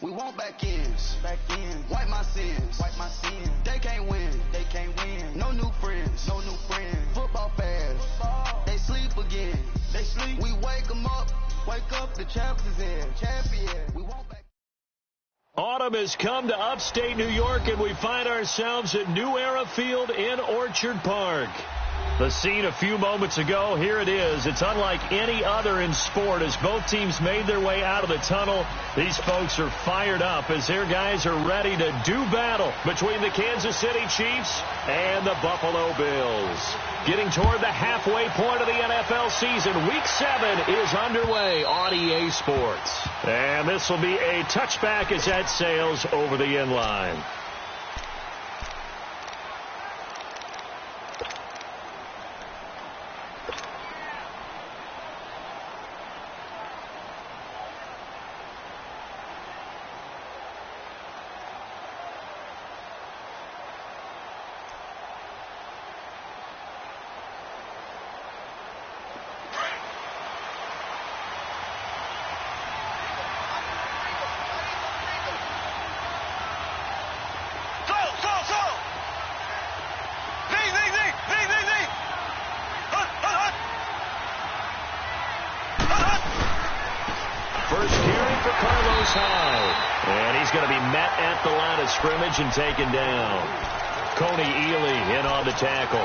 We want back ends. Wipe my sins. They can't win. No new friends. Football fast. They sleep again. We wake them up. The champions in. We want back. Autumn has come to upstate New York, and we find ourselves at New Era Field in Orchard Park. The scene a few moments ago, here it is. It's unlike any other in sport as both teams made their way out of the tunnel. These folks are fired up as their guys are ready to do battle between the Kansas City Chiefs and the Buffalo Bills. Getting toward the halfway point of the NFL season, Week 7 is underway on EA Sports. And this will be a touchback as that sails over the end line. And he's going to be met at the line of scrimmage and taken down. Coney Ely in on the tackle.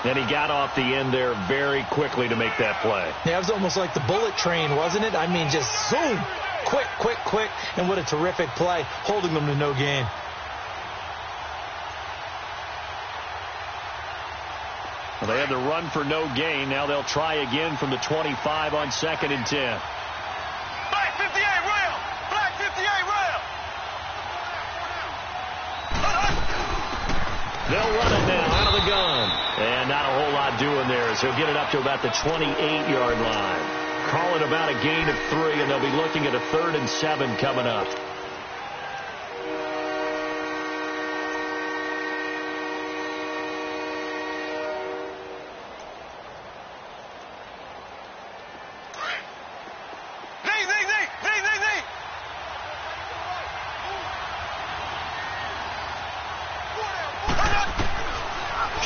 And he got off the end there very quickly to make that play. Yeah, it was almost like the bullet train, wasn't it? I mean, just zoom, quick, and what a terrific play, holding them to no gain. Well, they had the run for no gain. Now they'll try again from the 25 on 2nd and 10. They'll run it now out of the gun. And not a whole lot doing there as he'll get it up to about the 28-yard line. Call it about a gain of 3, and they'll be looking at a 3rd and 7 coming up.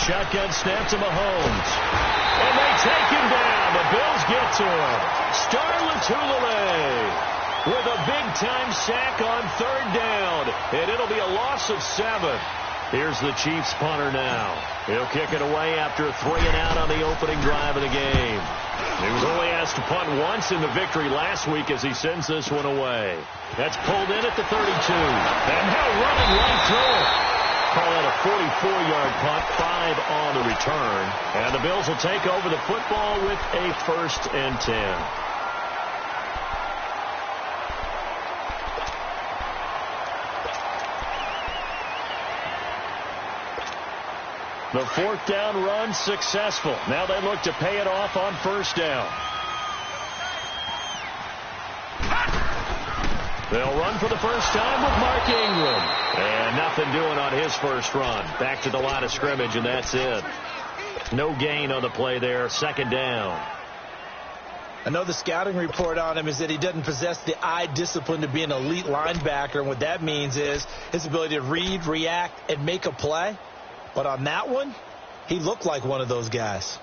Shotgun snap to Mahomes. And they take him down. The Bills get to him. Star Latulippe with a big-time sack on 3rd down. And it'll be a loss of 7. Here's the Chiefs punter now. He'll kick it away after a 3-and-out on the opening drive of the game. He was only asked to punt once in the victory last week as he sends this one away. That's pulled in at the 32. And now running right through it. Call it a 44-yard punt, 5 on the return. And the Bills will take over the football with a 1st and 10. The 4th down run successful. Now they look to pay it off on 1st down. They'll run for the first time with Mark Ingram. And nothing doing on his first run. Back to the line of scrimmage, and that's it. No gain on the play there. 2nd down. I know the scouting report on him is that he doesn't possess the eye discipline to be an elite linebacker. And what that means is his ability to read, react, and make a play. But on that one, he looked like one of those guys.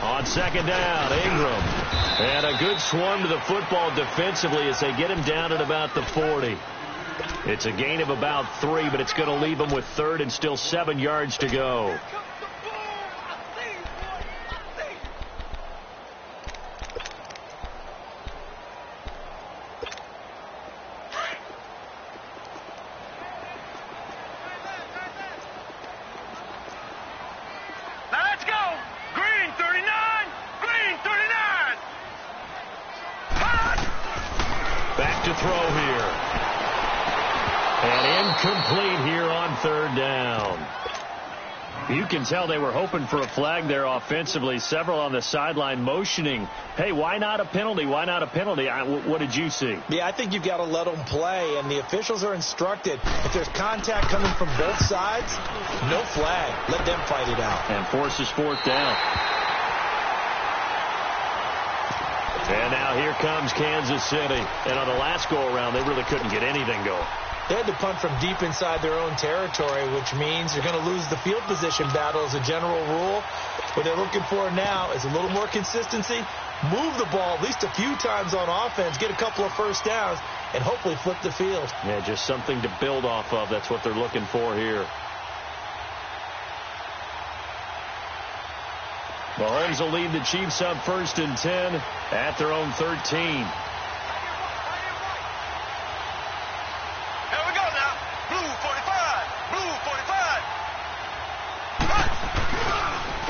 On 2nd down, Ingram. And a good swarm to the football defensively as they get him down at about the 40. It's a gain of about 3, but it's going to leave him with 3rd and still 7 yards to go. And incomplete here on third down. You can tell they were hoping for a flag there offensively. Several on the sideline motioning, hey, why not a penalty? Why not a penalty? What did you see? Yeah, I think you've got to let them play, and the officials are instructed. If there's contact coming from both sides, no flag. Let them fight it out. And forces fourth down. And now here comes Kansas City. And on the last go-around, they really couldn't get anything going. They had to punt from deep inside their own territory, which means you're going to lose the field position battle as a general rule. What they're looking for now is a little more consistency, move the ball at least a few times on offense, get a couple of first downs, and hopefully flip the field. Yeah, just something to build off of. That's what they're looking for here. Mahomes will lead the Chiefs up 1st and 10 at their own 13.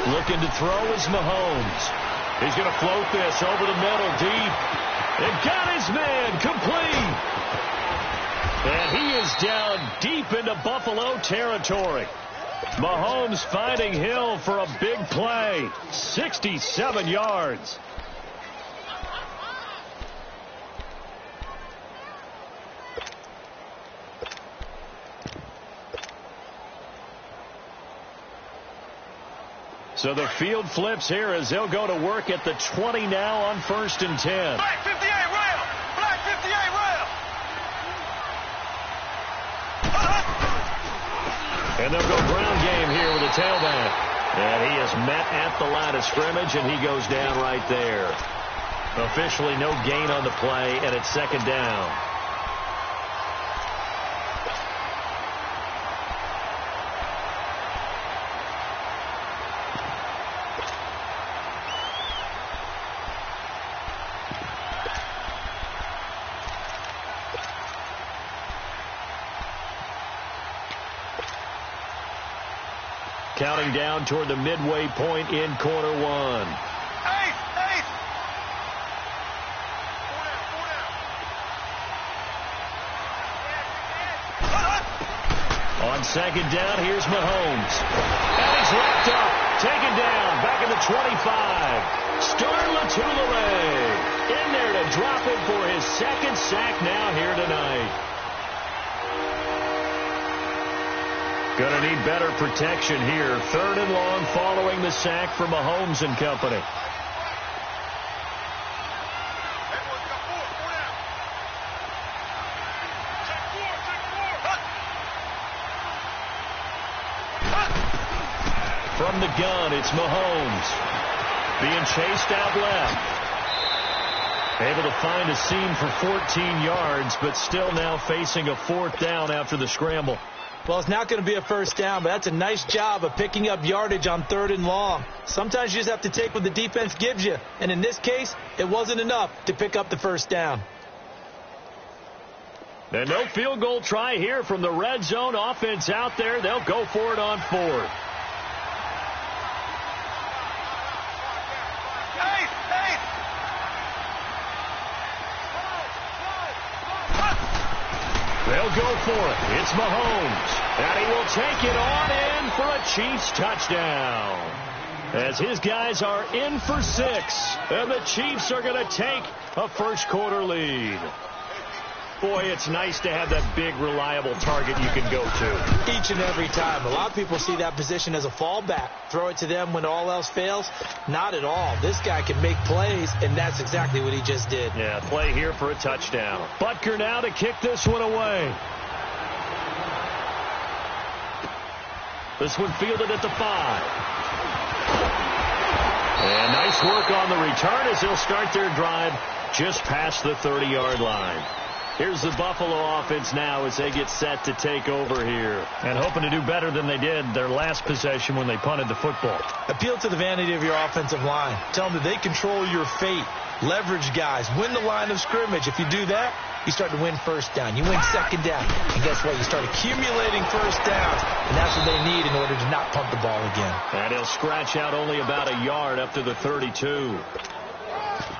Looking to throw is Mahomes. He's going to float this over the middle deep. And got his man complete. And he is down deep into Buffalo territory. Mahomes finding Hill for a big play. 67 yards. So the field flips here as they'll go to work at the 20 now on 1st and 10. Black 58 rail! Black 58 rail! And they'll go ground game here with a tailback. And he is met at the line of scrimmage, and he goes down right there. Officially no gain on the play, and it's 2nd down. Counting down toward the midway point in quarter one. Eight. On 2nd down, here's Mahomes. And he's wrapped up. Taken down. Back at the 25. Starla in there to drop it for his 2nd sack now here tonight. Going to need better protection here. 3rd and long following the sack from Mahomes and company. From the gun, it's Mahomes. Being chased out left. Able to find a seam for 14 yards, but still now facing a 4th down after the scramble. Well, it's not going to be a 1st down, but that's a nice job of picking up yardage on 3rd and long. Sometimes you just have to take what the defense gives you, and in this case, it wasn't enough to pick up the 1st down. And no field goal try here from the red zone offense out there. They'll go for it on 4th. They'll go for it. It's Mahomes. And he will take it on in for a Chiefs touchdown. As his guys are in for 6. And the Chiefs are going to take a 1st quarter lead. Boy, it's nice to have that big, reliable target you can go to. Each and every time. A lot of people see that position as a fallback. Throw it to them when all else fails. Not at all. This guy can make plays, and that's exactly what he just did. Yeah, play here for a touchdown. Butker now to kick this one away. This one fielded at the 5. And nice work on the return as they'll start their drive just past the 30-yard line. Here's the Buffalo offense now as they get set to take over here. And hoping to do better than they did their last possession when they punted the football. Appeal to the vanity of your offensive line. Tell them that they control your fate. Leverage guys. Win the line of scrimmage. If you do that, you start to win 1st down. You win 2nd down. And guess what? You start accumulating 1st downs. And that's what they need in order to not punt the ball again. And he'll scratch out only about a yard up to the 32.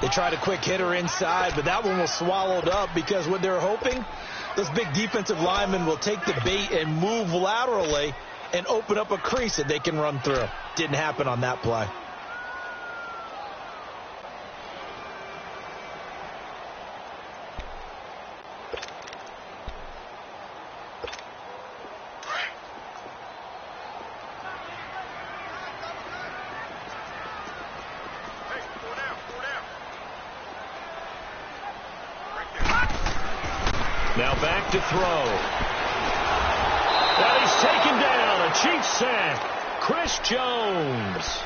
They tried a quick hitter inside, but that one was swallowed up because what they're hoping those big defensive linemen will take the bait and move laterally and open up a crease that they can run through. Didn't happen on that play. Now back to throw. And he's taken down. A Chiefs sack. Chris Jones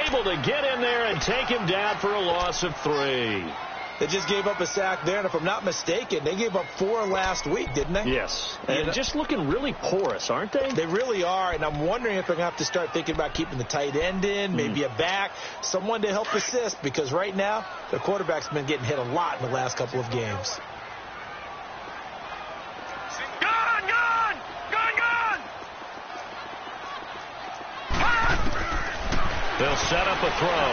able to get in there and take him down for a loss of 3. They just gave up a sack there, and if I'm not mistaken, they gave up 4 last week, didn't they? Yes. And just looking really porous, aren't they? They really are, and I'm wondering if they're going to have to start thinking about keeping the tight end in, maybe a back, someone to help assist, because right now, their quarterback's been getting hit a lot in the last couple of games. They'll set up a throw.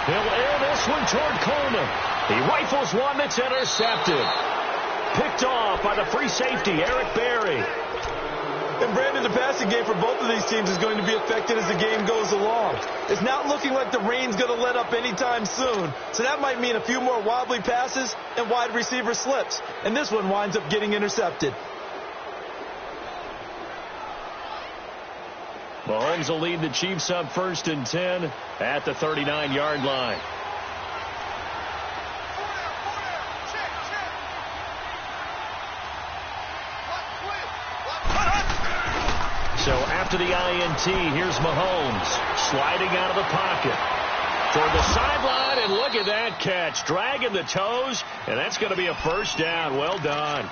He'll air this one toward Coleman. He rifles one that's intercepted. Picked off by the free safety, Eric Berry. And Brandon, the passing game for both of these teams is going to be affected as the game goes along. It's not looking like the rain's going to let up anytime soon. So that might mean a few more wobbly passes and wide receiver slips. And this one winds up getting intercepted. Mahomes will lead the Chiefs up 1st and 10 at the 39-yard line. So after the INT, here's Mahomes sliding out of the pocket toward the sideline, and look at that catch, dragging the toes, and that's going to be a first down. Well done.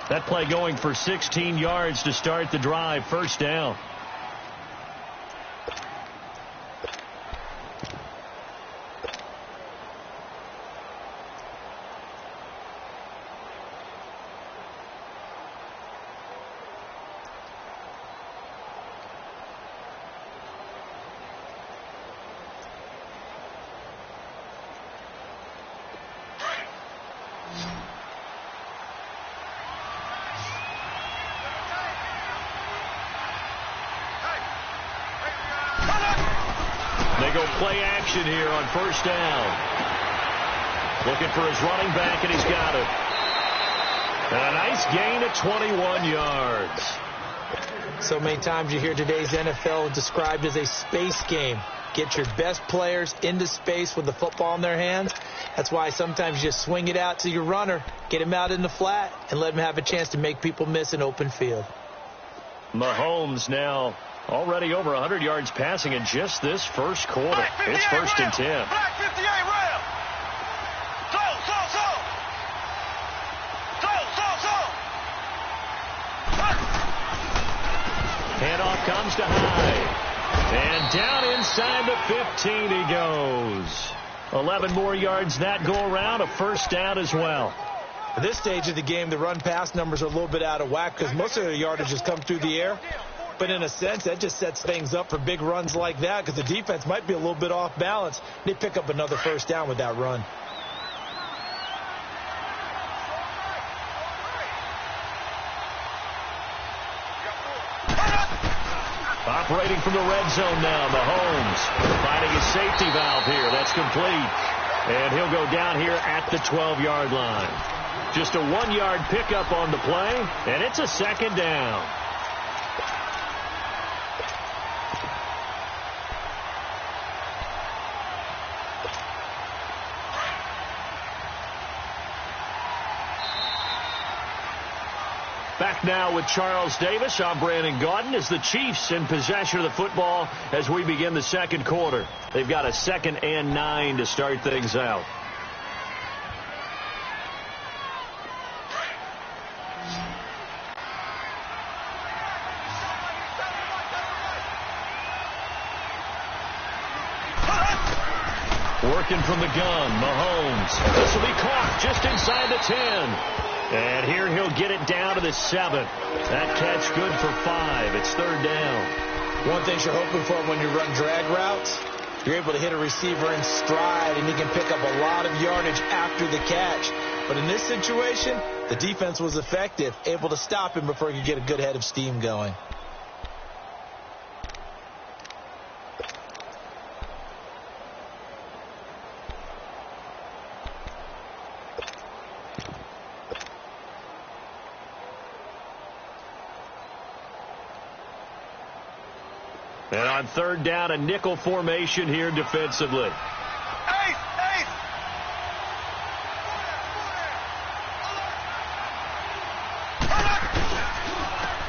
That play going for 16 yards to start the drive. First down. They go play action here on first down. Looking for his running back, and he's got it. And a nice gain at 21 yards. So many times you hear today's NFL described as a space game. Get your best players into space with the football in their hands. That's why sometimes you just swing it out to your runner, get him out in the flat, and let him have a chance to make people miss an open field. Mahomes now already over 100 yards passing in just this first quarter. It's 1st and 10. Black 58 rail. Handoff comes to Hyde. And down inside the 15 he goes. 11 more yards that go around, a first down as well. At this stage of the game, the run-pass numbers are a little bit out of whack because most of their yardage has come through the air. But in a sense, that just sets things up for big runs like that because the defense might be a little bit off balance. They pick up another first down with that run. Operating from the red zone now, Mahomes finding his safety valve here. That's complete. And he'll go down here at the 12-yard line. Just a 1-yard pickup on the play, and it's a second down. Back now with Charles Davis. I'm Brandon Gaudin as the Chiefs in possession of the football as we begin the second quarter. They've got a 2nd and 9 to start things out. Working from the gun, Mahomes. This will be caught just inside the 10. And here he'll get it down to the 7. That catch good for 5. It's 3rd down. One thing you're hoping for when you run drag routes, you're able to hit a receiver in stride, and he can pick up a lot of yardage after the catch. But in this situation, the defense was effective, able to stop him before he could get a good head of steam going. And on third down, a nickel formation here defensively.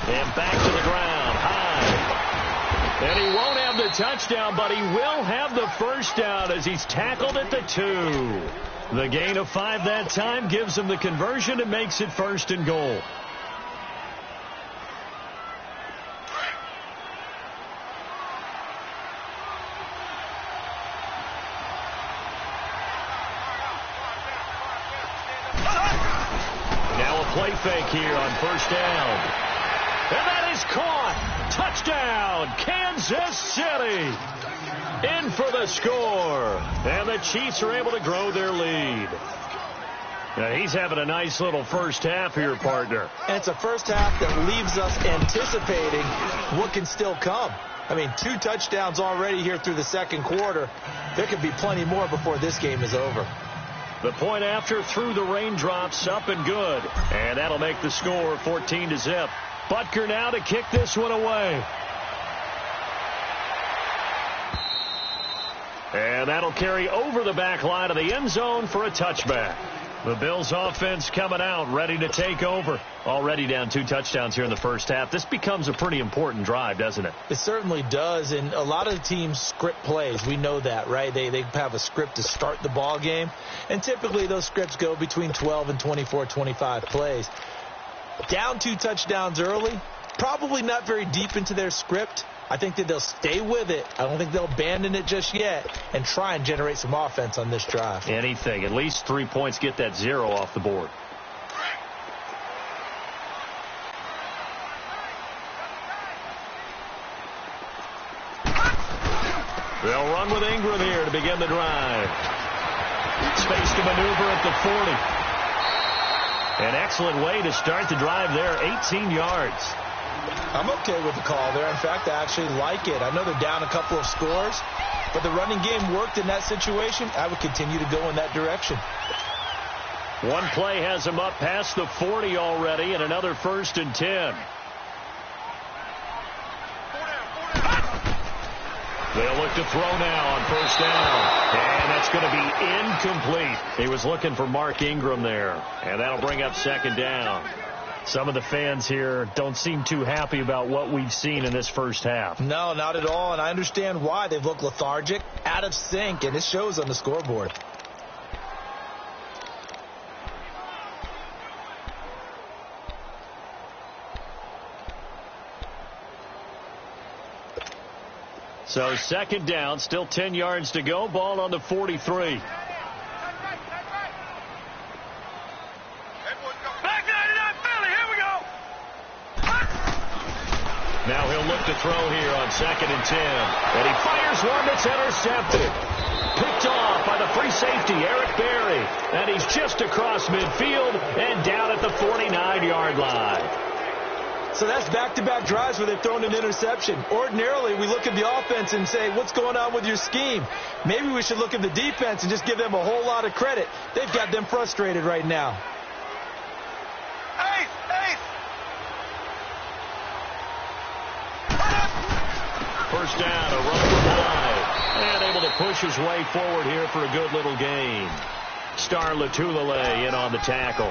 And back to the ground, high. And he won't have the touchdown, but he will have the first down as he's tackled at the 2. The gain of 5 that time gives him the conversion and makes it 1st and goal. Now a play fake here on 1st down. And that is caught. Touchdown, Kansas City. In for the score. And the Chiefs are able to grow their lead. Now he's having a nice little first half here, partner. And it's a first half that leaves us anticipating what can still come. I mean, 2 touchdowns already here through the second quarter. There could be plenty more before this game is over. The point after through the raindrops, up and good. And that'll make the score 14-0. Butker now to kick this one away. And that'll carry over the back line of the end zone for a touchback. The Bills offense coming out, ready to take over. Already down 2 touchdowns here in the first half. This becomes a pretty important drive, doesn't it? It certainly does, and a lot of the teams script plays. We know that, right? They have a script to start the ball game, and typically those scripts go between 12 and 24, 25 plays. Down 2 touchdowns early, probably not very deep into their script. I think that they'll stay with it. I don't think they'll abandon it just yet and try and generate some offense on this drive. Anything. At least 3 points, get that 0 off the board. They'll run with Ingram here to begin the drive. Space to maneuver at the 40. An excellent way to start the drive there, 18 yards. I'm okay with the call there. In fact, I actually like it. I know they're down a couple of scores, but the running game worked in that situation. I would continue to go in that direction. One play has him up past the 40 already, and another 1st and 10. They'll look to throw now on 1st down. And that's going to be incomplete. He was looking for Mark Ingram there. And that'll bring up 2nd down. Some of the fans here don't seem too happy about what we've seen in this first half. No, not at all. And I understand why. They've looked lethargic, out of sync, and it shows on the scoreboard. So 2nd down, still 10 yards to go. Ball on the 43. Now he'll look to throw here on 2nd and 10. And he fires one that's intercepted. Picked off by the free safety, Eric Berry. And he's just across midfield and down at the 49-yard line. So that's back-to-back drives where they've thrown an interception. Ordinarily, we look at the offense and say, what's going on with your scheme? Maybe we should look at the defense and just give them a whole lot of credit. They've got them frustrated right now. First down, a run from high. And able to push his way forward here for a good little gain. Star Latulele in on the tackle.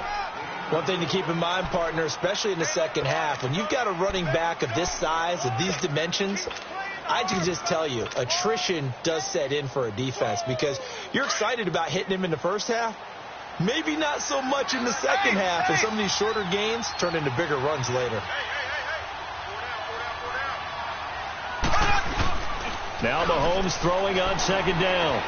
One thing to keep in mind, partner, especially in the second half, when you've got a running back of this size, of these dimensions, I can just tell you, attrition does set in for a defense because you're excited about hitting him in the first half. Maybe not so much in the second half, and some of these shorter gains turn into bigger runs later. Now Mahomes throwing on 2nd down.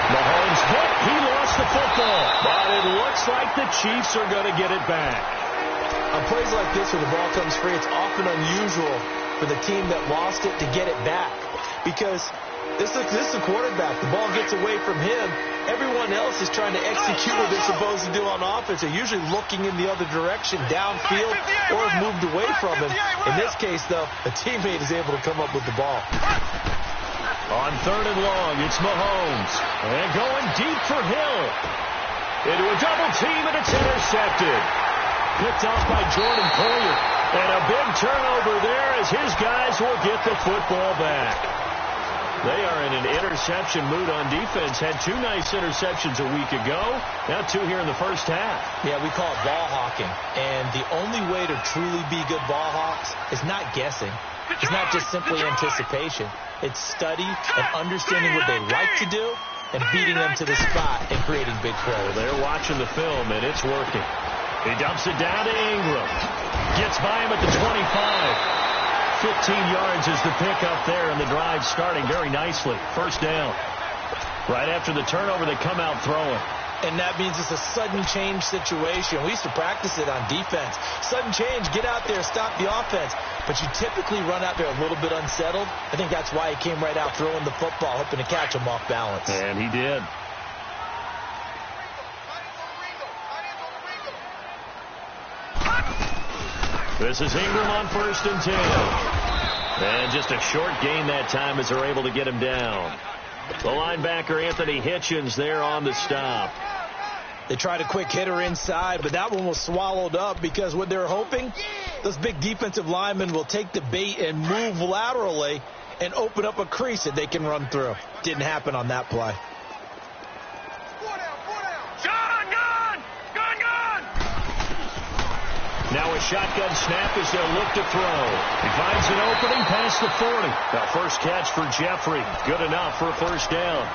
Mahomes hit. He lost the football. But it looks like the Chiefs are going to get it back. On plays like this where the ball comes free, it's often unusual for the team that lost it to get it back. Because This is the quarterback. The ball gets away from him. Everyone else is trying to execute what they're supposed to do on offense. They're usually looking in the other direction, downfield, or have moved away from him. In this case, though, a teammate is able to come up with the ball. On 3rd and long, it's Mahomes. And going deep for Hill. Into a double team, and it's intercepted. Picked off by Jordan Poyer. And a big turnover there as his guys will get the football back. They are in an interception mood on defense. Had 2 nice interceptions a week ago. Now 2 here in the first half. Yeah, we call it ball hawking. And the only way to truly be good ball hawks is not guessing. It's not just simply anticipation. It's study and understanding what they like to do and beating them to the spot and creating big plays. Well, they're watching the film, and it's working. He dumps it down to Ingram. Gets by him at the 25. 15 yards is the pickup there, and the drive starting very nicely. First down. Right after the turnover, they come out throwing. And that means it's a sudden change situation. We used to practice it on defense. Sudden change, get out there, stop the offense. But you typically run out there a little bit unsettled. I think that's why he came right out throwing the football, hoping to catch him off balance. And he did. This is Ingram on 1st and 10. And just a short gain that time as they're able to get him down. The linebacker, Anthony Hitchens, there on the stop. They tried a quick hitter inside, but that one was swallowed up because what they're hoping, those big defensive linemen will take the bait and move laterally and open up a crease that they can run through. Didn't happen on that play. Now a shotgun snap as they'll look to throw. He finds an opening past the 40. The first catch for Jeffrey. Good enough for a first down.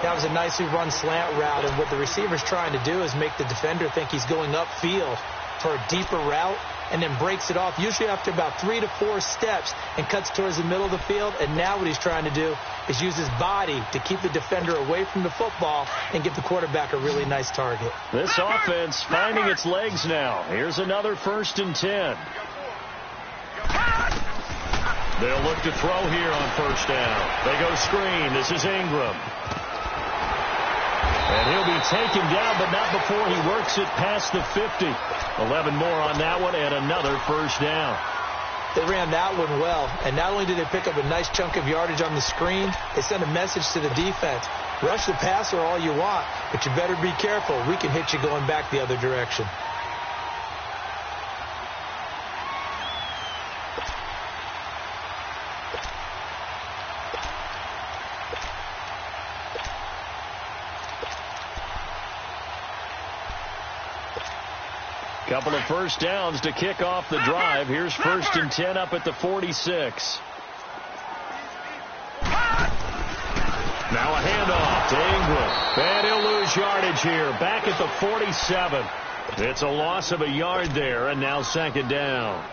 That was a nicely run slant route, and what the receiver's trying to do is make the defender think he's going upfield for a deeper route and then breaks it off, usually after about 3 to 4 steps, and cuts towards the middle of the field. And now what he's trying to do is use his body to keep the defender away from the football and give the quarterback a really nice target. This offense finding its legs now. Here's another 1st and 10. They'll look to throw here on 1st down. They go screen. This is Ingram. And he'll be taken down, but not before he works it past the 50. 11 more on that one, and another first down. They ran that one well, and not only did they pick up a nice chunk of yardage on the screen, they sent a message to the defense. Rush the passer all you want, but you better be careful. We can hit you going back the other direction. Couple of first downs to kick off the drive. Here's 1st and 10 up at the 46. Now a handoff to Ingram. And he'll lose yardage here. Back at the 47. It's a loss of a yard there, and now 2nd down.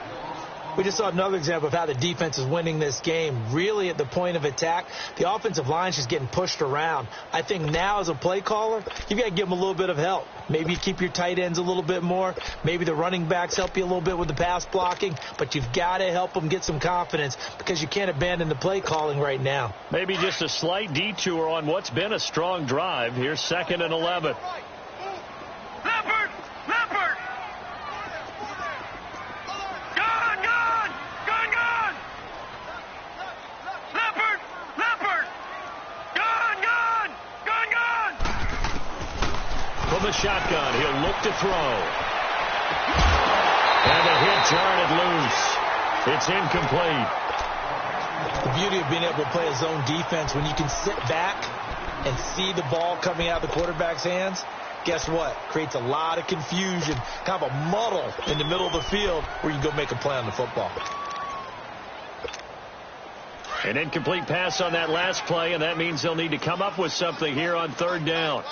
We just saw another example of how the defense is winning this game. Really at the point of attack, the offensive line is just getting pushed around. I think now as a play caller, you've got to give them a little bit of help. Maybe keep your tight ends a little bit more. Maybe the running backs help you a little bit with the pass blocking. But you've got to help them get some confidence because you can't abandon the play calling right now. Maybe just a slight detour on what's been a strong drive. Here's 2nd and 11. The shotgun. He'll look to throw. And the hit jarred it loose. It's incomplete. The beauty of being able to play a zone defense when you can sit back and see the ball coming out of the quarterback's hands, guess what? Creates a lot of confusion, kind of a muddle in the middle of the field where you can go make a play on the football. An incomplete pass on that last play, and that means they'll need to come up with something here on 3rd down.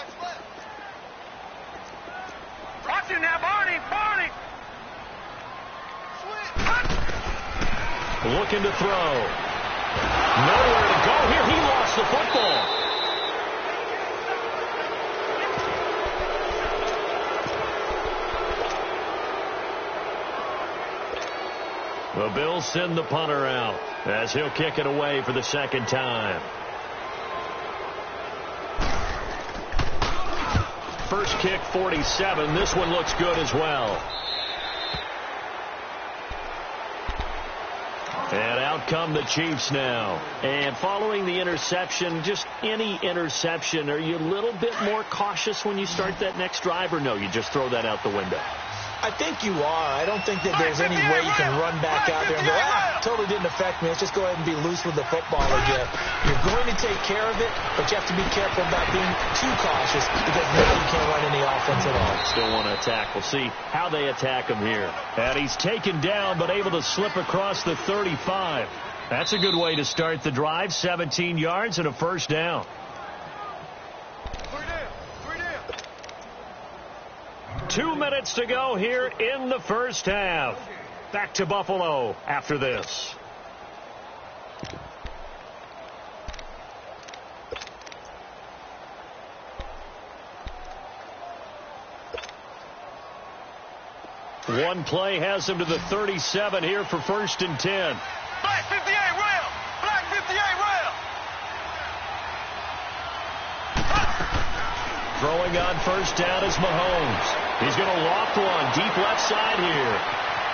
Looking to throw. Nowhere to go here. He lost the football. The Bills send the punter out as he'll kick it away for the 2nd time. first kick 47. This one looks good as well. And out come the Chiefs now. And following the interception, just any interception, are you a little bit more cautious when you start that next drive, or no, you just throw that out the window? I think you are. I don't think that there's any way you can run back out there and go, totally didn't affect me. Let's just go ahead and be loose with the football again. You're going to take care of it, but you have to be careful about being too cautious because now you can't run any offense at all. Still want to attack. We'll see how they attack him here. And he's taken down, but able to slip across the 35. That's a good way to start the drive. 17 yards and a first down. 2 minutes to go here in the first half. Back to Buffalo after this. One play has him to the 37 here for 1st and 10. Black 58 rail! Black 58 rail! Throwing on first down is Mahomes. He's going to loft one deep left side here.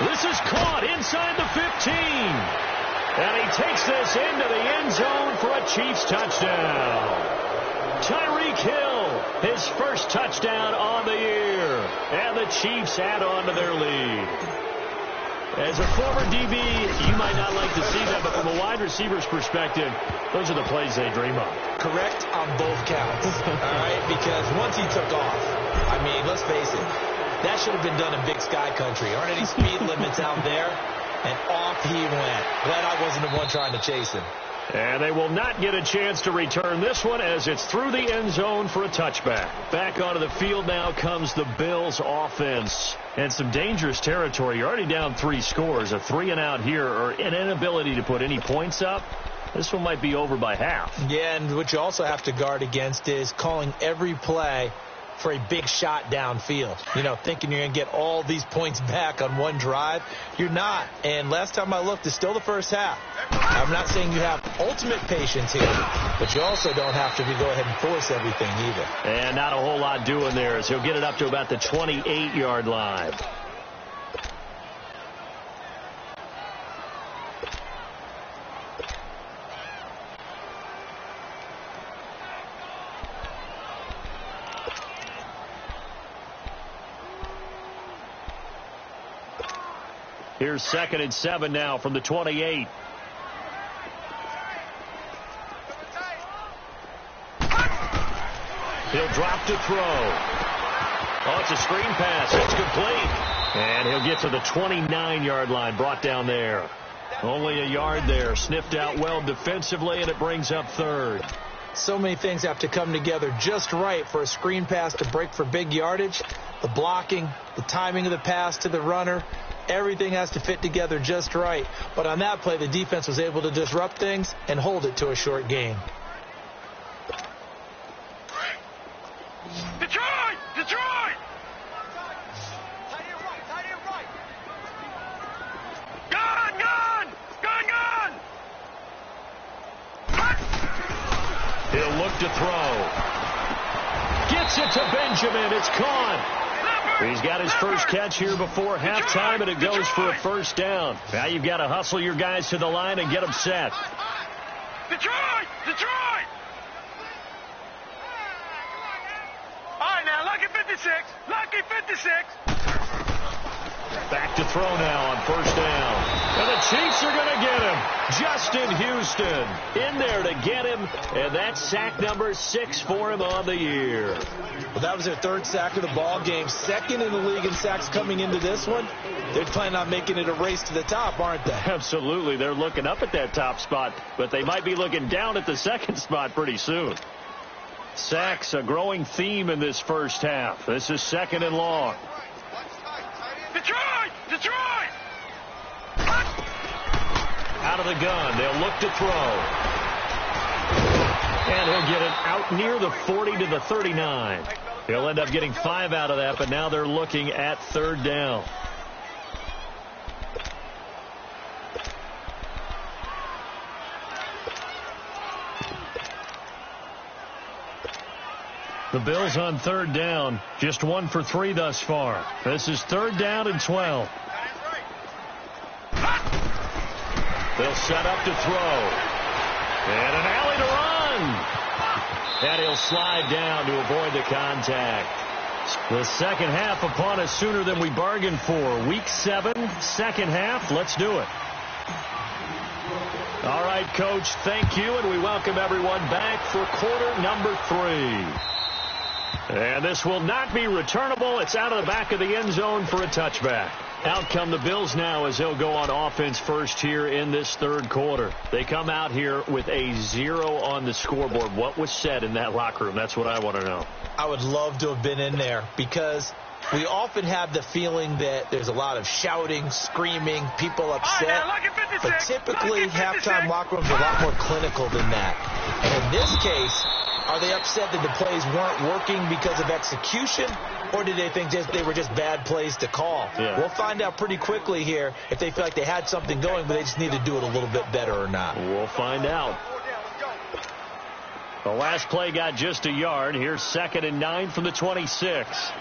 This is caught inside the 15. And he takes this into the end zone for a Chiefs touchdown. Tyreek Hill, his first touchdown on the year. And the Chiefs add on to their lead. As a former DB, you might not like to see that, but from a wide receiver's perspective, those are the plays they dream of. Correct on both counts, all right? Because once he took off, I mean, let's face it, that should have been done in Big Sky Country. Aren't any speed limits out there? And off he went. Glad I wasn't the one trying to chase him. And they will not get a chance to return this one as it's through the end zone for a touchback. Back onto the field now comes the Bills offense. And some dangerous territory. You're already down 3 scores. A 3-and-out here or an inability to put any points up. This one might be over by half. Yeah, and what you also have to guard against is calling every play for a big shot downfield. You know, thinking you're going to get all these points back on one drive. You're not. And last time I looked, it's still the first half. I'm not saying you have ultimate patience here, but you also don't have to go ahead and force everything either. And not a whole lot doing there as he'll get it up to about the 28-yard line. Here's 2nd and 7 now from the 28. He'll drop to throw. Oh, it's a screen pass. It's complete. And he'll get to the 29-yard line, brought down there. Only a yard there. Sniffed out well defensively, and it brings up 3rd. So many things have to come together just right for a screen pass to break for big yardage. The blocking, the timing of the pass to the runner, everything has to fit together just right. But on that play, the defense was able to disrupt things and hold it to a short gain. Detroit! Detroit! Gun! Gun! Gun! Gun! He'll look to throw. Gets it to Benjamin. It's caught. He's got his first catch here before halftime, and it goes for a first down. Now you've got to hustle your guys to the line and get them set. Detroit! Detroit! All right, now, lucky 56. Lucky 56. Back to throw now on first down. And the Chiefs are going to get him. Justin Houston in there to get him. And that's sack number 6 for him on the year. Well, that was their 3rd sack of the ball game. 2nd in the league in sacks coming into this one. They're planning on making it a race to the top, aren't they? Absolutely. They're looking up at that top spot, but they might be looking down at the 2nd spot pretty soon. Sacks, a growing theme in this first half. This is 2nd and long. Detroit! Detroit! Out of the gun. They'll look to throw. And he'll get it out near the 40 to the 39. He'll end up getting 5 out of that, but now they're looking at 3rd down. The Bills on third down, just 1 for 3 thus far. This is 3rd down and 12. They'll set up to throw. And an alley to run. And he'll slide down to avoid the contact. The second half upon us sooner than we bargained for. Week 7, second half. Let's do it. All right, Coach, thank you, and we welcome everyone back for quarter number 3. And this will not be returnable. It's out of the back of the end zone for a touchback. Out come the Bills now as they'll go on offense first here in this third quarter. They come out here with a 0 on the scoreboard. What was said in that locker room? That's what I want to know. I would love to have been in there because we often have the feeling that there's a lot of shouting, screaming, people upset. But typically, halftime locker rooms are a lot more clinical than that. And in this case, are they upset that the plays weren't working because of execution, or did they think they were just bad plays to call? Yeah. We'll find out pretty quickly here if they feel like they had something going, but they just need to do it a little bit better or not. We'll find out. The last play got just a yard. Here's 2nd and 9 from the 26.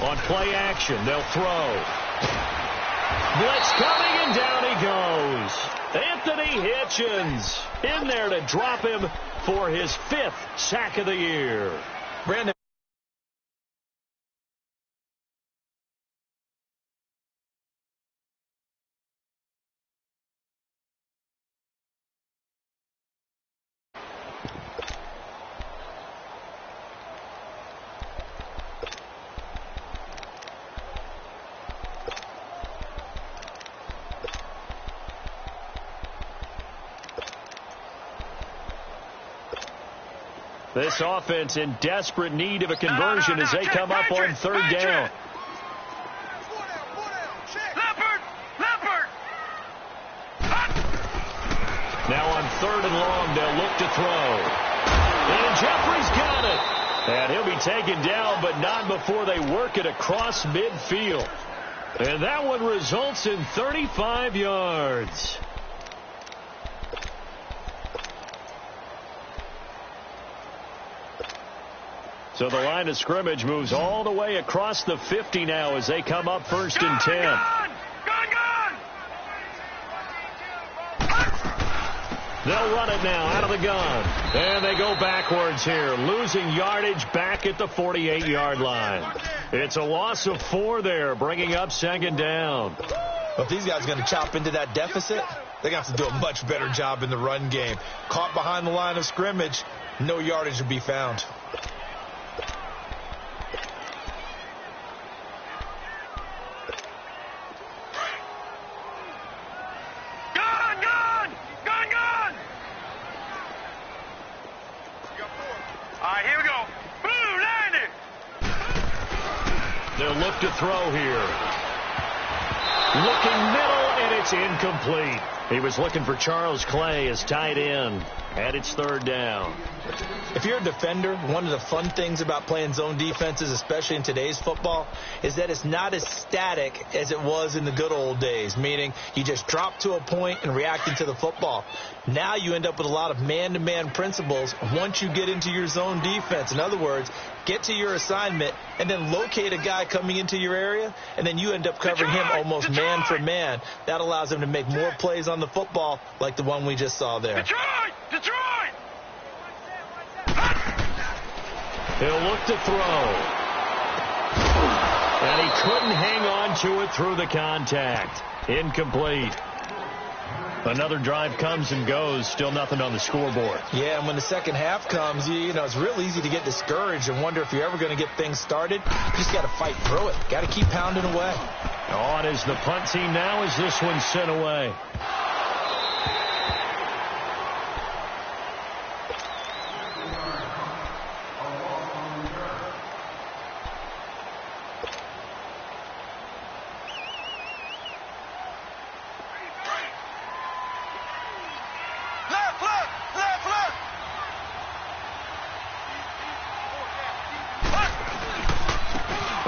On play action, they'll throw. Blitz coming, and down he goes. Anthony Hitchens in there to drop him for his 5th sack of the year. Brandon. This offense in desperate need of a conversion as they come up on 3rd down. Now on 3rd and long, they'll look to throw. And Jeffrey's got it. And he'll be taken down, but not before they work it across midfield. And that one results in 35 yards. So the line of scrimmage moves all the way across the 50 now as they come up 1st and 10. They'll run it now out of the gun. And they go backwards here, losing yardage back at the 48-yard line. It's a loss of 4 there, bringing up 2nd down. Well, if these guys are going to chop into that deficit, they're going to have to do a much better job in the run game. Caught behind the line of scrimmage, no yardage to be found. They'll look to throw here. Looking middle, and it's incomplete. He was looking for Charles Clay as tight end, and it's 3rd down. If you're a defender, one of the fun things about playing zone defenses, especially in today's football, is that it's not as static as it was in the good old days, meaning you just drop to a point and react into the football. Now you end up with a lot of man-to-man principles once you get into your zone defense. In other words, get to your assignment and then locate a guy coming into your area, and then you end up covering him almost man for man. That allows him to make more plays on the football like the one we just saw there. Detroit! He'll look to throw. And he couldn't hang on to it through the contact. Incomplete. Another drive comes and goes. Still nothing on the scoreboard. Yeah, and when the second half comes, you know, it's real easy to get discouraged and wonder if you're ever going to get things started. You just got to fight through it. Got to keep pounding away. On is the punt team now as this one's sent away.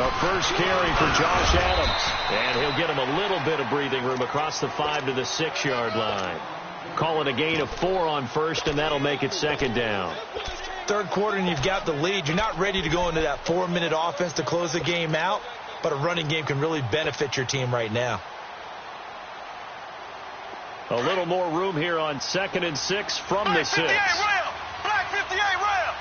A first carry for Josh Adams. And he'll get him a little bit of breathing room across the 5 to the 6-yard line. Call it a gain of 4 on first, and that'll make it second down. Third quarter, and you've got the lead. You're not ready to go into that 4-minute offense to close the game out, but a running game can really benefit your team right now. A little more room here on 2nd and 6 from the 6. Black 58 rail.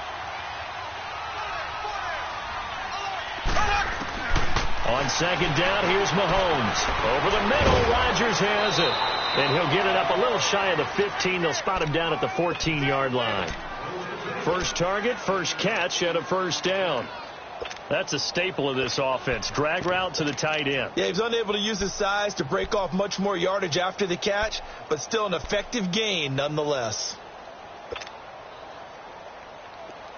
On second down, here's Mahomes. Over the middle, Rodgers has it. And he'll get it up a little shy of the 15. They'll spot him down at the 14-yard line. First target, first catch, and a first down. That's a staple of this offense. Drag route to the tight end. Yeah, he was unable to use his size to break off much more yardage after the catch, but still an effective gain nonetheless.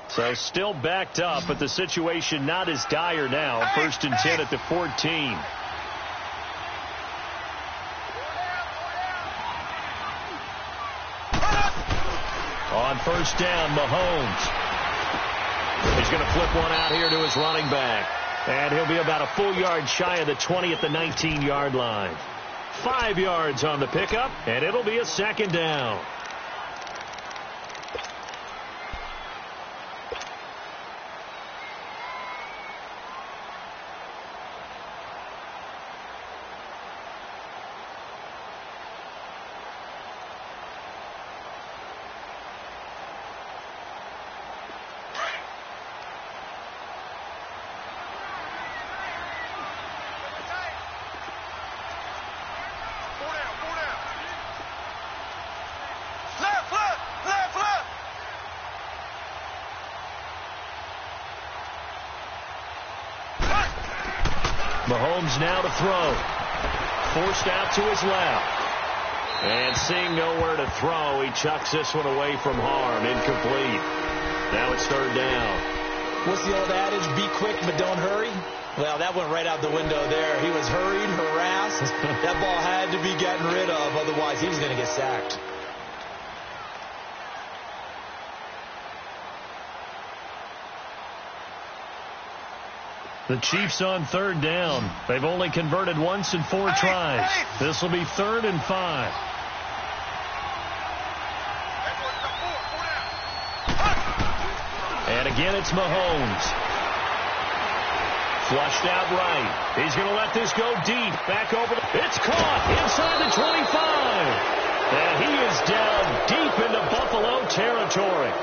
So still backed up, but the situation not as dire now. First and 10 at the 14. On first down, Mahomes. He's going to flip one out here to his running back. And he'll be about a full yard shy of the 20 at the 19-yard line. 5 yards on the pickup, and it'll be a second down. Mahomes now to throw. Forced out to his left. And seeing nowhere to throw, he chucks this one away from harm. Incomplete. Now it's third down. What's the old adage? Be quick, but don't hurry? Well, that went right out the window there. He was hurried, harassed. That ball had to be gotten rid of. Otherwise, he was going to get sacked. The Chiefs on third down. They've only converted once in 4 tries. This will be 3rd and 5. And again, it's Mahomes. Flushed out right. He's going to let this go deep. Back over. It's caught inside the 25. And he is down deep into Buffalo territory.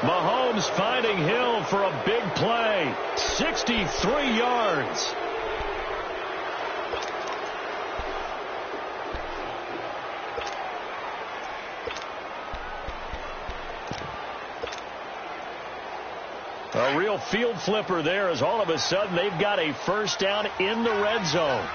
Mahomes finding Hill for a big play. 63 yards. A real field flipper there as all of a sudden they've got a first down in the red zone.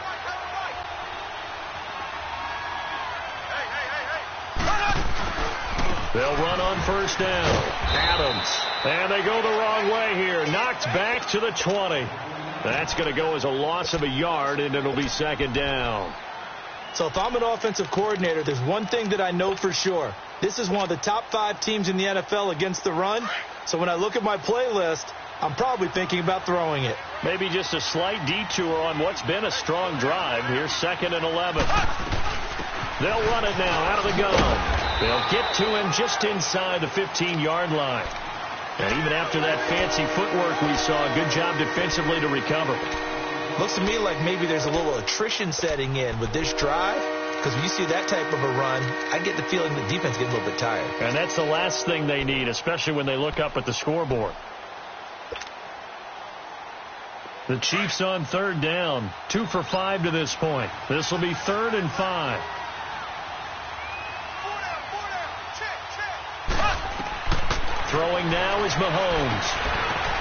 They'll run on first down. Adams. And they go the wrong way here. Knocked back to the 20. That's going to go as a loss of a yard, and it'll be second down. So if I'm an offensive coordinator, there's one thing that I know for sure. This is one of the top 5 teams in the NFL against the run. So when I look at my playlist, I'm probably thinking about throwing it. Maybe just a slight detour on what's been a strong drive. Here's 2nd and 11. They'll run it now out of the gun. They'll get to him just inside the 15-yard line. And even after that fancy footwork we saw, a good job defensively to recover. Looks to me like maybe there's a little attrition setting in with this drive. Because when you see that type of a run, I get the feeling the defense gets a little bit tired. And that's the last thing they need, especially when they look up at the scoreboard. The Chiefs on third down. 2 for 5 to this point. This will be 3rd and 5. Throwing now is Mahomes.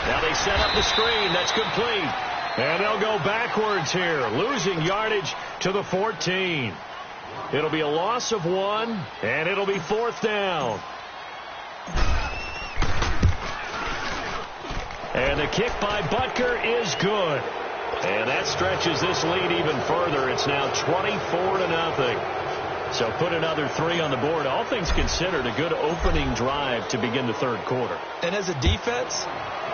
Now they set up the screen. That's complete. And they'll go backwards here, losing yardage to the 14. It'll be a loss of 1, and it'll be 4th down. And the kick by Butker is good. And that stretches this lead even further. It's now 24-0. So put another 3 on the board. All things considered, a good opening drive to begin the third quarter. And as a defense,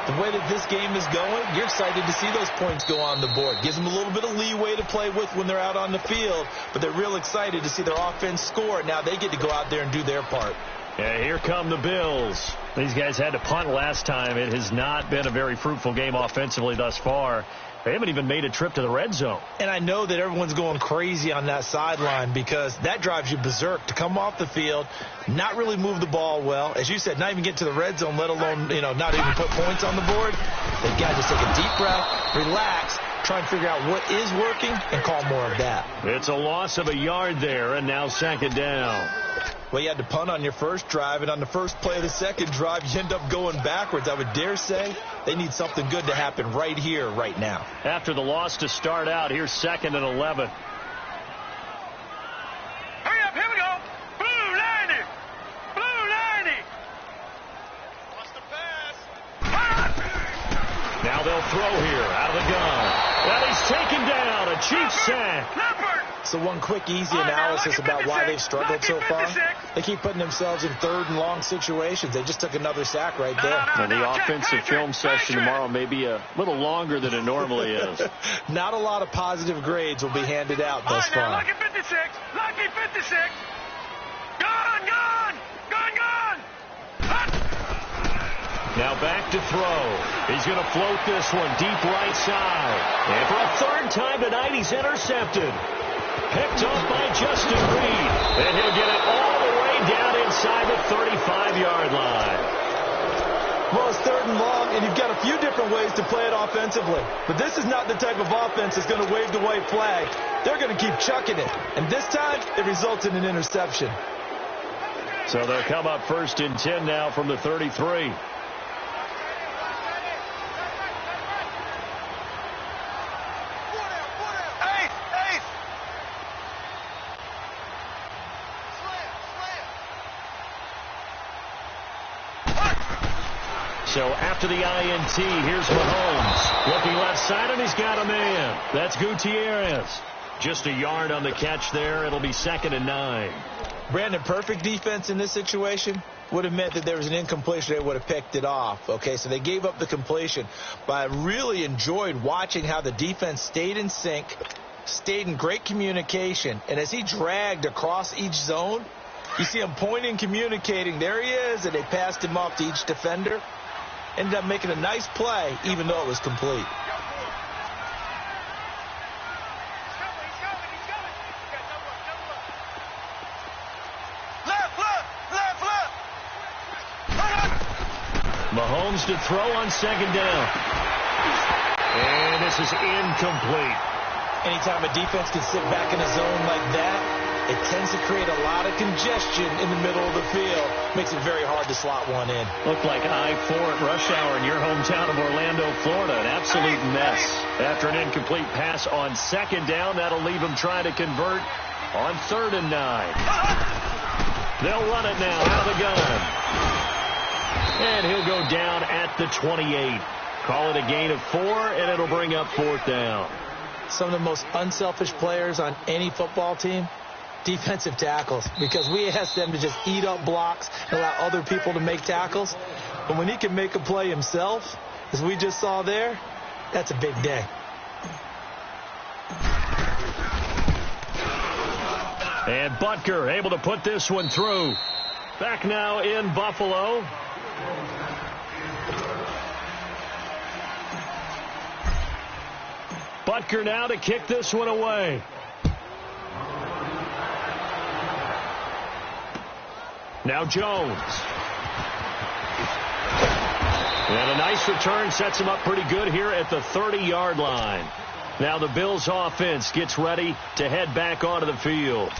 The way that this game is going, you're excited to see those points go on the board. Gives them a little bit of leeway to play with when they're out on the field, but they're real excited to see their offense score. Now they get to go out there and do their part. Yeah, here come the Bills. These guys had to punt last time. It has not been a very fruitful game offensively thus far. They haven't even made a trip to the red zone. And I know that everyone's going crazy on that sideline because that drives you berserk to come off the field, not really move the ball well. As you said, not even get to the red zone, let alone, not even put points on the board. They've got to just take a deep breath, relax, try and figure out what is working, and call more of that. It's a loss of a yard there, and now second down. Well, you had to punt on your first drive, and on the first play of the second drive, you end up going backwards. I would dare say they need something good to happen right here, right now. After the loss to start out, here's 2nd and 11. Hurry up, here we go. Blue 90. Blue 90. What's the pass? Now they'll throw here out of the gun. And he's taken down. A Chiefs sack. So one quick, easy analysis about why they've struggled so far. They keep putting themselves in 3rd and long situations. They just took another sack right there. And the offensive film session tomorrow may be a little longer than it normally is. Not a lot of positive grades will be handed out thus far. Lucky 56. Lucky 56. Gone, gone. Gone, gone. Now back to throw. He's going to float this one deep right side. And for a 3rd time tonight, he's intercepted. Picked off by Justin Reed. And he'll get it all the way down inside the 35-yard line. Well, it's 3rd and long, and you've got a few different ways to play it offensively. But this is not the type of offense that's going to wave the white flag. They're going to keep chucking it. And this time, it results in an interception. So they'll come up 1st and 10 now from the 33. So after the INT, here's Mahomes. Looking left side, and he's got a man. That's Gutierrez. Just a yard on the catch there. It'll be 2nd and 9. Brandon, perfect defense in this situation would have meant that there was an incompletion. They would have picked it off. Okay, so they gave up the completion. But I really enjoyed watching how the defense stayed in sync, stayed in great communication. And as he dragged across each zone, you see him pointing, communicating. There he is, and they passed him off to each defender. Ended up making a nice play, even though it was complete. Mahomes to throw on 2nd down. And this is incomplete. Anytime a defense can sit back in a zone like that, it tends to create a lot of congestion in the middle of the field. Makes it very hard to slot one in. Looked like I-4 at rush hour in your hometown of Orlando, Florida. An absolute mess. After an incomplete pass on 2nd down, that'll leave them trying to convert on 3rd and 9. They'll run it now out of the gun. And he'll go down at the 28. Call it a gain of 4, and it'll bring up 4th down. Some of the most unselfish players on any football team, defensive tackles, because we ask them to just eat up blocks and allow other people to make tackles. But when he can make a play himself, as we just saw there, that's a big day. And Butker able to put this one through. Back now in Buffalo. Butker now to kick this one away. Now Jones. And a nice return sets him up pretty good here at the 30-yard line. Now the Bills offense gets ready to head back onto the field.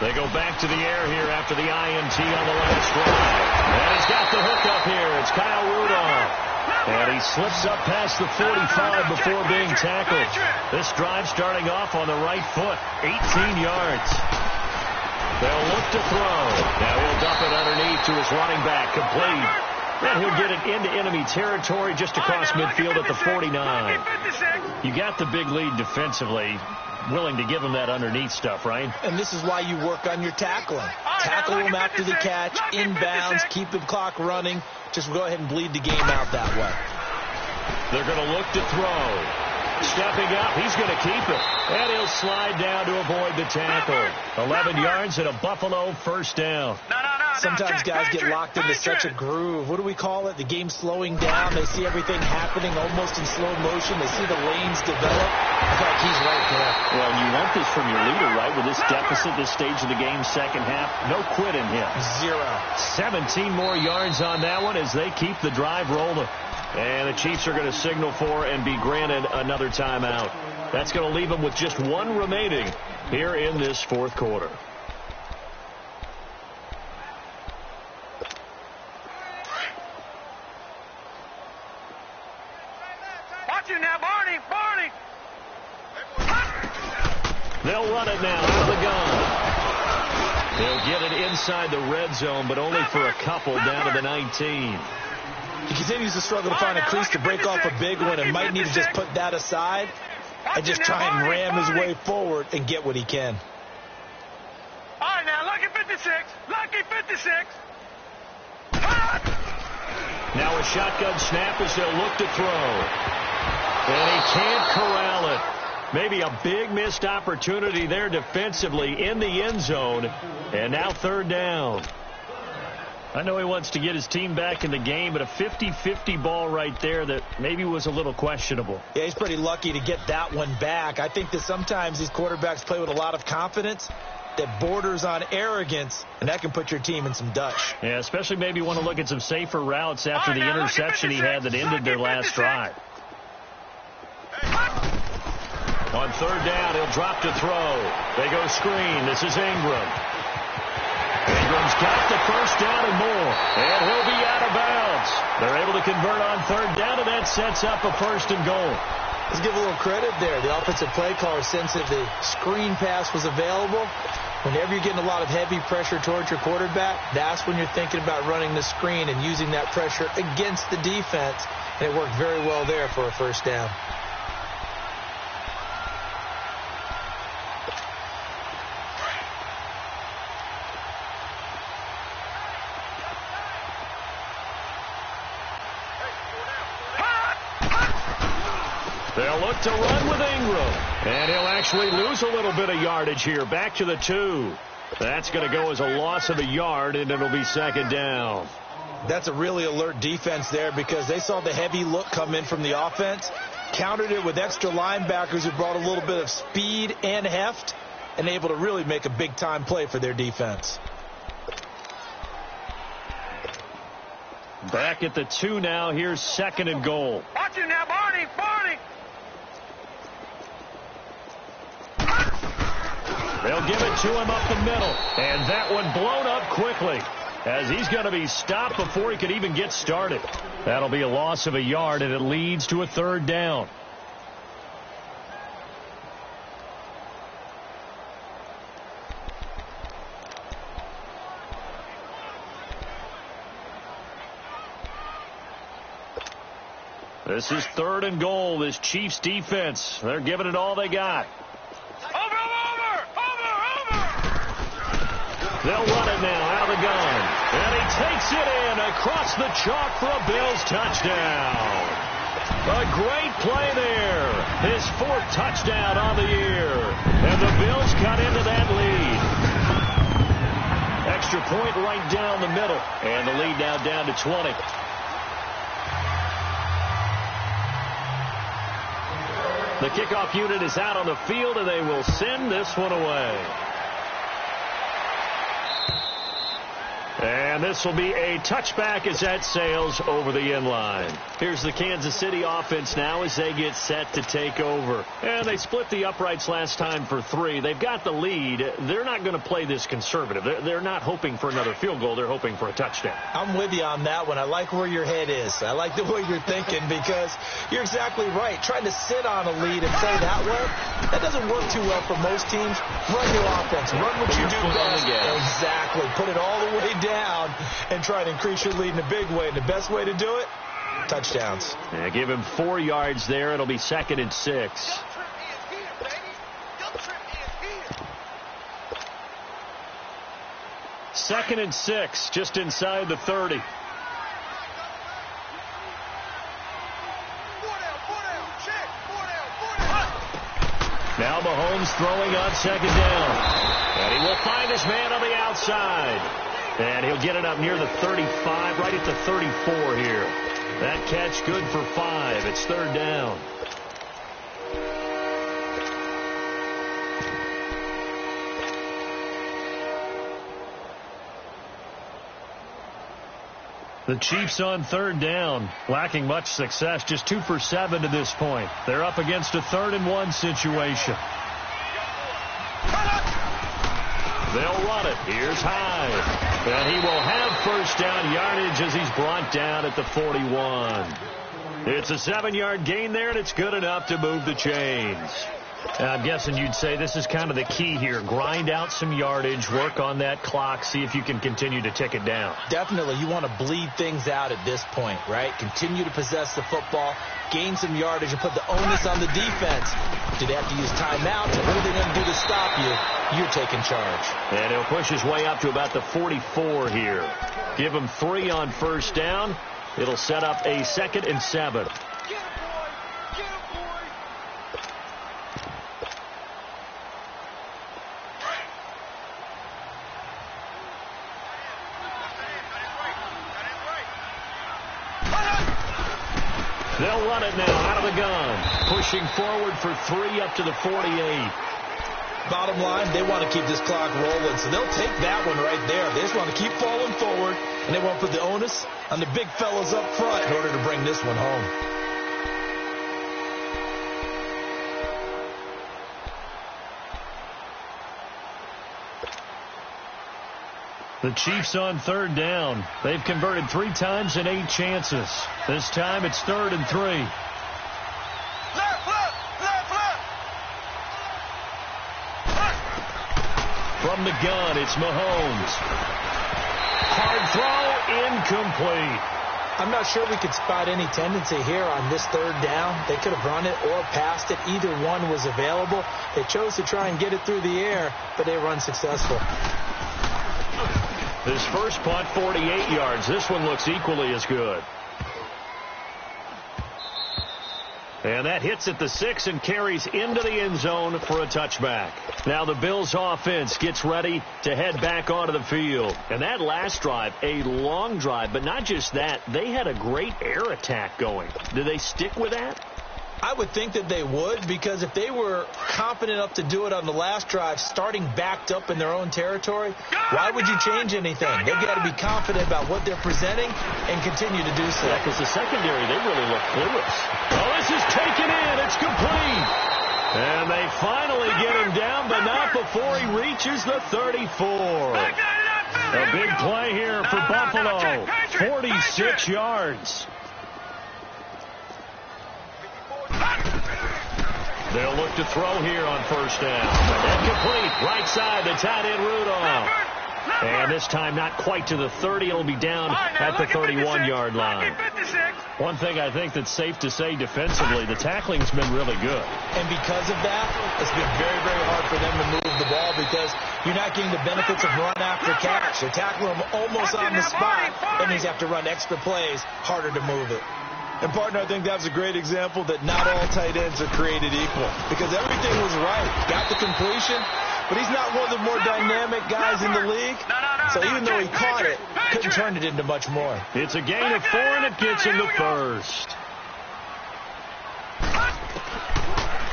They go back to the air here after the INT on the last drive. And he's got the hook up here. It's Kyle Rudolph. And he slips up past the 45 before being tackled. This drive starting off on the right foot. 18 yards. They'll look to throw. Now he'll dump it underneath to his running back, complete. And he'll get it into enemy territory just across midfield at the 49. You got the big lead defensively. Willing to give him that underneath stuff, right? And this is why you work on your tackling. Tackle him after the catch, inbounds, keep the clock running. Just go ahead and bleed the game out that way. They're going to look to throw. Stepping up, he's going to keep it. And he'll slide down to avoid the tackle. 11 yards and a Buffalo first down. Sometimes guys get locked into such a groove. What do we call it? The game slowing down. They see everything happening almost in slow motion. They see the lanes develop. I feel like he's right there. Well, you want this from your leader, right? With this deficit, this stage of the game, second half, no quit in him. 0. 17 more yards on that one as they keep the drive rolling. And the Chiefs are going to signal for and be granted another timeout. That's going to leave them with just one remaining here in this fourth quarter. Watch you now, Barney. They'll run it now out of the gun. They'll get it inside the red zone, but only for a couple down to the 19. He continues to struggle to find a crease to break off a big one and might need to just put that aside and just try and ram his way forward and get what he can. All right, now, lucky 56. Now a shotgun snap as they'll look to throw. And he can't corral it. Maybe a big missed opportunity there defensively in the end zone. And now third down. I know he wants to get his team back in the game, but a 50-50 ball right there that maybe was a little questionable. Yeah, he's pretty lucky to get that one back. I think that sometimes these quarterbacks play with a lot of confidence that borders on arrogance, and that can put your team in some dutch. Yeah, especially maybe want to look at some safer routes after the interception he had that ended their last drive. On third down, he'll drop to throw. They go screen. This is Ingram. Ingram's got the first down and more, and he'll be out of bounds. They're able to convert on third down, and that sets up a first and goal. Let's give a little credit there. The offensive play caller sensed that the screen pass was available. Whenever you're getting a lot of heavy pressure towards your quarterback, that's when you're thinking about running the screen and using that pressure against the defense. And it worked very well there for a first down. They'll look to run with Ingram. And he'll actually lose a little bit of yardage here. Back to the 2. That's going to go as a loss of a yard, and it'll be second down. That's a really alert defense there because they saw the heavy look come in from the offense, countered it with extra linebackers who brought a little bit of speed and heft, and able to really make a big-time play for their defense. Back at the 2 now. Here's second and goal. Watch you now, Barney. They'll give it to him up the middle. And that one blown up quickly as he's going to be stopped before he could even get started. That'll be a loss of a yard, and it leads to a third down. This is third and goal. This Chiefs defense, they're giving it all they got. Over. They'll run it now out of the gun. And he takes it in across the chalk for a Bills touchdown. A great play there. His 4th touchdown on the year. And the Bills cut into that lead. Extra point right down the middle. And the lead now down to 20. The kickoff unit is out on the field, and they will send this one away. And this will be a touchback as that sails over the end line. Here's the Kansas City offense now as they get set to take over. And they split the uprights last time for 3. They've got the lead. They're not going to play this conservative. They're not hoping for another field goal. They're hoping for a touchdown. I'm with you on that one. I like where your head is. I like the way you're thinking because you're exactly right. Trying to sit on a lead and play that way, that doesn't work too well for most teams. Run your offense. Run what you do best. Exactly. Put it all the way down down and try and increase your lead in a big way. And the best way to do it, touchdowns. Yeah, give him 4 yards there. It'll be 2nd and 6. Second and 6, just inside the 30. Now Mahomes throwing on 2nd down. And he will find his man on the outside. And he'll get it up near the 35, right at the 34 here. That catch good for 5. It's 3rd down. The Chiefs on 3rd down, lacking much success, just 2 for 7 to this point. They're up against a 3rd and 1 situation. They'll run it. Here's Hyde. And he will have 1st down yardage as he's brought down at the 41. It's a 7-yard gain there, and it's good enough to move the chains. I'm guessing you'd say this is kind of the key here. Grind out some yardage, work on that clock, see if you can continue to tick it down. Definitely. You want to bleed things out at this point, right? Continue to possess the football, gain some yardage, and put the onus on the defense. Do they have to use timeouts? What are they going to do to stop you? You're taking charge. And he'll push his way up to about the 44 here. Give him 3 on 1st down. It'll set up a 2nd and 7. They'll run it now out of the gun. Pushing forward for 3 up to the 48. Bottom line, they want to keep this clock rolling, so they'll take that one right there. They just want to keep falling forward, and they won't put the onus on the big fellas up front in order to bring this one home. The Chiefs on 3rd down. They've converted 3 times in 8 chances. This time it's 3rd and 3. From the gun, it's Mahomes. Hard throw, incomplete. I'm not sure we could spot any tendency here on this 3rd down. They could have run it or passed it. Either one was available. They chose to try and get it through the air, but they were unsuccessful. This first punt, 48 yards. This one looks equally as good. And that hits at the 6 and carries into the end zone for a touchback. Now the Bills offense gets ready to head back onto the field. And that last drive, a long drive, but not just that, they had a great air attack going. Do they stick with that? I would think that they would, because if they were confident enough to do it on the last drive, starting backed up in their own territory, why would you change anything? They've got to be confident about what they're presenting and continue to do so. Yeah, because the secondary, they really look clueless. Oh, this is taken in. It's complete. And they finally get him down, but not before he reaches the 34. A big play here for Buffalo. 46 yards. They'll look to throw here on 1st down. And complete. Right side, the tight end Rudolph. And this time not quite to the 30. It'll be down at the 31-yard line. One thing I think that's safe to say defensively, the tackling's been really good. And because of that, it's been very, very hard for them to move the ball because you're not getting the benefits of run after catch. They tackle him almost on the spot, and he's have to run extra plays, harder to move it. And, partner, I think that's a great example that not all tight ends are created equal because everything was right. Got the completion, but he's not one of the more dynamic guys in the league. So even though he caught it, couldn't turn it into much more. It's a gain of 4, and it gets him to 1st.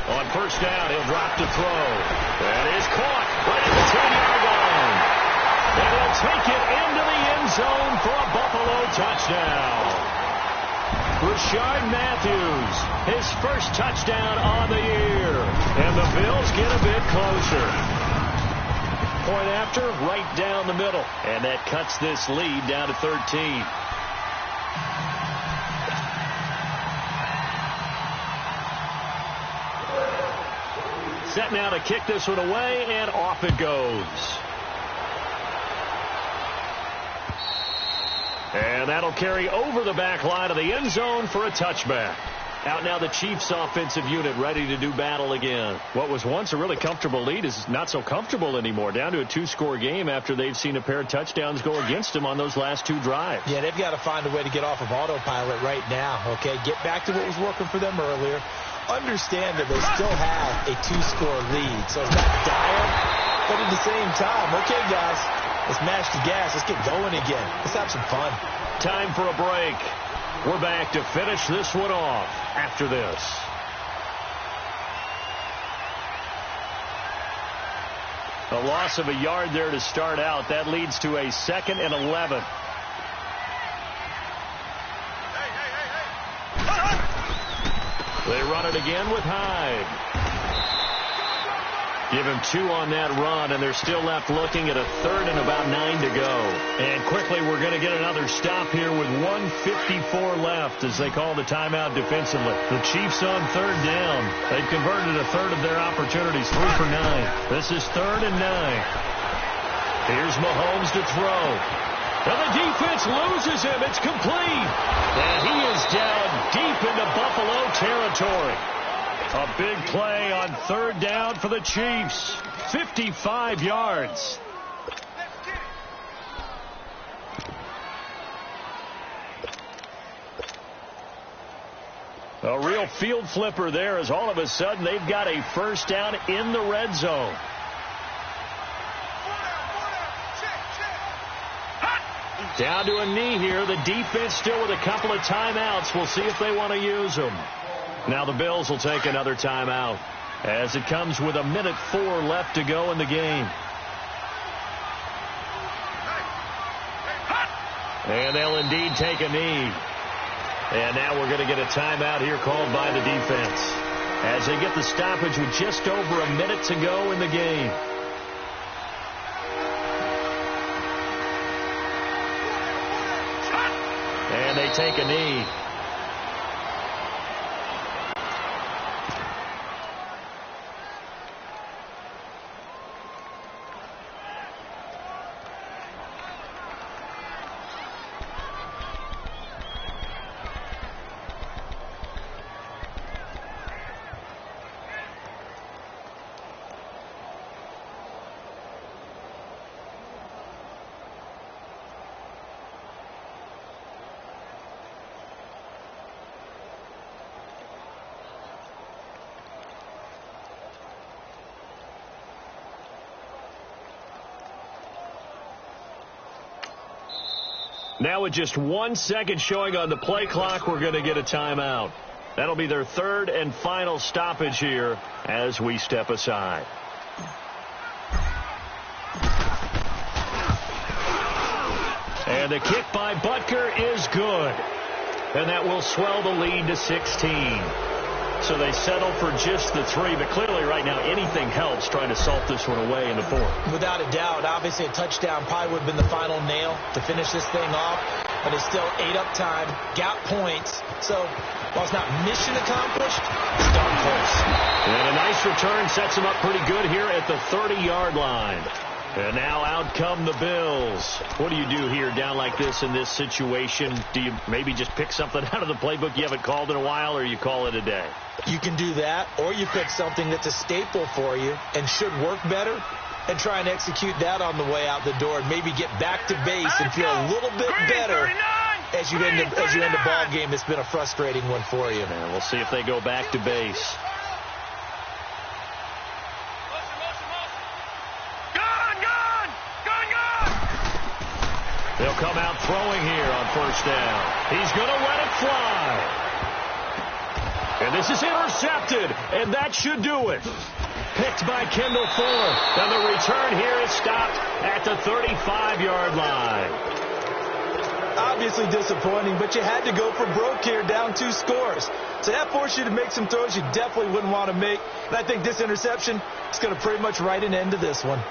On 1st down, he'll drop to throw. That is caught right at the 10-yard line. And he'll take it into the end zone for a Buffalo touchdown. Rashard Matthews, his first touchdown on the year. And the Bills get a bit closer. Point after, right down the middle. And that cuts this lead down to 13. Set now to kick this one away, and off it goes. And that'll carry over the back line of the end zone for a touchback. Out now the Chiefs offensive unit ready to do battle again. What was once a really comfortable lead is not so comfortable anymore. Down to a 2-score game after they've seen a pair of touchdowns go against them on those last 2 drives. Yeah, they've got to find a way to get off of autopilot right now, okay? Get back to what was working for them earlier. Understand that they still have a 2-score lead, so it's not dire, but at the same time, okay, guys, let's mash the gas. Let's get going again. Let's have some fun. Time for a break. We're back to finish this one off after this. A loss of a yard there to start out. That leads to a 2nd and 11. They run it again with Hyde. Give him 2 on that run, and they're still left looking at a 3rd and about 9 to go. And quickly, we're going to get another stop here with 1:54 left as they call the timeout defensively. The Chiefs on 3rd down. They've converted a 1/3 of their opportunities, 3 for 9. This is 3rd and 9. Here's Mahomes to throw. And the defense loses him. It's complete. And he is down deep into Buffalo territory. A big play on 3rd down for the Chiefs. 55 yards. A real field flipper there as all of a sudden they've got a 1st down in the red zone. Down to a knee here. The defense still with a couple of timeouts. We'll see if they want to use them. Now the Bills will take another timeout as it comes with 1:04 left to go in the game. And they'll indeed take a knee. And now we're going to get a timeout here called by the defense as they get the stoppage with just over a minute to go in the game. And they take a knee. Now with just 1 second showing on the play clock, we're going to get a timeout. That'll be their 3rd and final stoppage here as we step aside. And the kick by Butker is good. And that will swell the lead to 16. So they settle for just the 3, but clearly right now anything helps trying to salt this one away in the 4th. Without a doubt, obviously a touchdown probably would have been the final nail to finish this thing off, but it's still ate up time, got points, so while it's not mission accomplished, it's darn close. And a nice return sets them up pretty good here at the 30-yard line. And now out come the Bills. What do you do here down like this in this situation? Do you maybe just pick something out of the playbook you haven't called in a while, or you call it a day? You can do that, or you pick something that's a staple for you and should work better and try and execute that on the way out the door and maybe get back to base and feel a little bit better as you end a ball game that's been a frustrating one for you. And we'll see if they go back to base. They'll come out throwing here on 1st down. He's going to let it fly. And this is intercepted, and that should do it. Picked by Kendall Fuller. And the return here is stopped at the 35-yard line. Obviously disappointing, but you had to go for broke here, down 2 scores. So that forced you to make some throws you definitely wouldn't want to make. And I think this interception is going to pretty much write an end to this one.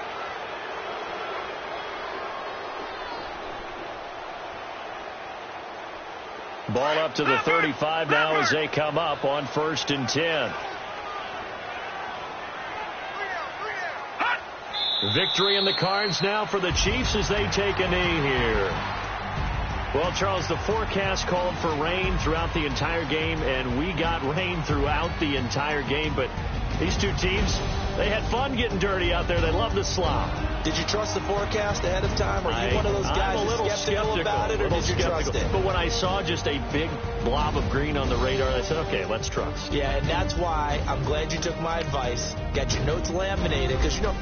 Ball up to the 35 now as they come up on 1st and 10. Victory in the cards now for the Chiefs as they take a knee here. Well, Charles, the forecast called for rain throughout the entire game, and we got rain throughout the entire game. But these two teams, they had fun getting dirty out there. They love the slop. Did you trust the forecast ahead of time? Are you one of those guys I'm a little skeptical about it, or did you trust it? But when I saw just a big blob of green on the radar, I said, okay, let's trust. Yeah, and that's why I'm glad you took my advice, got your notes laminated, because, you know,